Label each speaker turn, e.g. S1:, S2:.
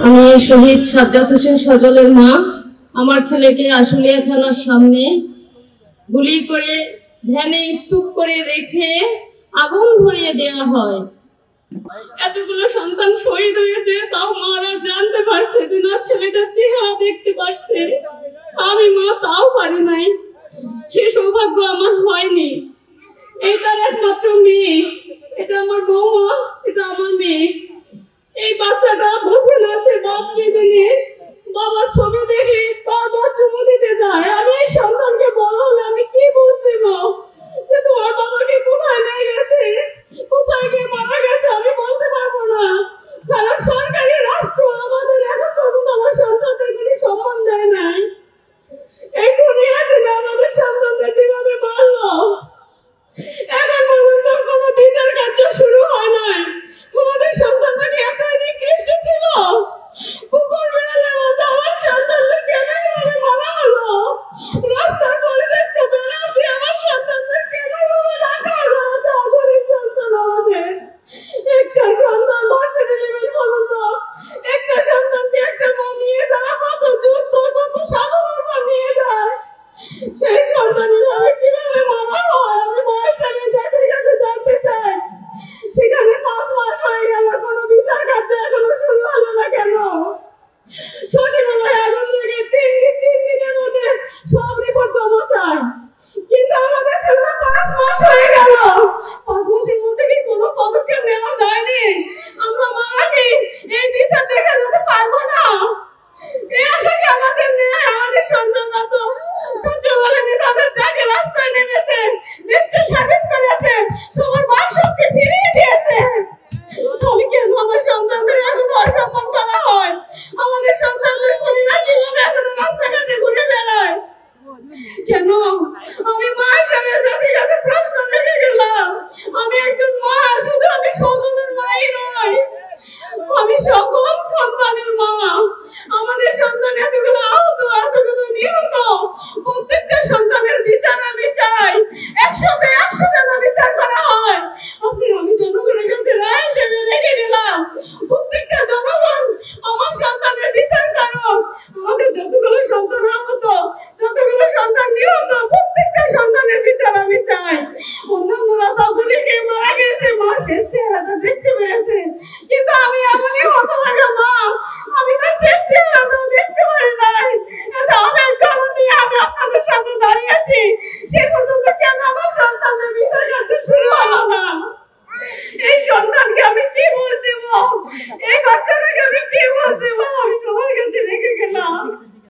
S1: আমি শহীদ সাজ্জাদ হোসেন সজলের মা। আমার ছেলেকে আশুলিয়া থানার সামনে গুলি করে ভ্যানে স্তূপ করে রেখে আগুন ধরিয়ে দেওয়া হয়। এতগুলো সন্তান শহীদ হয়েছে, তাও মারা জানতে পারছে যে না, ছেলেটার চেহারা দেখতে পারছে। আমি মা তাও পারি নাই, সে সৌভাগ্য আমার হয়নি। এই তার একমাত্র মেয়ে, এটা আমার বৌমা, এটা আমার মেয়ে। এই বাচ্চাটা বোঝে না সে বাপ কি জিনিস, বাবার ছবি দেখে বারবার চুমু দিতে যায়। আমি এই সন্তানকে বড় হলে আমি কি বুঝতে যে তোমার বাবাকে কোথায় নিয়ে গেছে, কোথায় গিয়ে মারা গেছে আমি বলতে পারবো না, কারণ সরকারি রাষ্ট্র আমাদের এখন পর্যন্ত আমার সন্তানদের কোনো সম্মান দেয় নাই। এই দুনিয়া থেকে আমাদের সন্তানদের যেভাবে মারলো, এখন পর্যন্ত কোনো বিচার কার্য শুরু হয় নাই। আমাদের সন্তানরা কি এতই নিকৃষ্ট ছিল? কুকুর বিড়ালের মতো আমার সন্তানদের কেন এভাবে মারা হলো? রাস্তার পরিত্যক্ত বেড়াতে আমার সন্তানদের কেন এভাবে রাখা হলো? আমাদের সন্তান, আমাদের একটা সন্তান ভার্সিটি লেভেল পর্যন্ত, একটা সন্তানকে একটা মা নিয়ে যাওয়া কত যুদ্ধ, কত সাধনার নিয়ে যায়। সেই সন্তানের কিভাবে মারা হয় আমি মায়ের সাথে জাতির কাছে জানতে চাই। সেখানে 5 মাস হয়ে গেল, কোনো বিচার কার্য এখনো শুরু হলো না কেন? সচিবালয়ে আগুন লেগে 3 দিনের মধ্যে সব রিপোর্ট জমা চায়, কিন্তু আমাদের ছেলেরা 5 মাস হয়ে গেল। 5 মাসের মধ্যে কি কোনো পদক্ষেপ নেওয়া যায়নি? আমরা মারা কি এই বিচার দেখা যেতে পারবো না? এই আশা কি আমাদের নেই? আমাদের সন্তানরা তো ছাত্রদলের নেতাদের ডাকে রাস্তায় নেমেছে, দেশটা স্বাধীন করেছে, সবার বাক শক্তি ফিরিয়ে দিয়েছে। তাহলে কেন আমার সন্তানদের এখনো অসম্মান করা হয়? আমাদের সন্তানদের খুনিরা কিভাবে এখনো রাস্তাঘাটে ঘুরে বেড়ায়? কেন? আমি মা হিসেবে জাতির কাছে প্রশ্ন রেখে গেলাম। আমি একজন মা, শুধু আমি সজলের মাই নয়, আমি সকল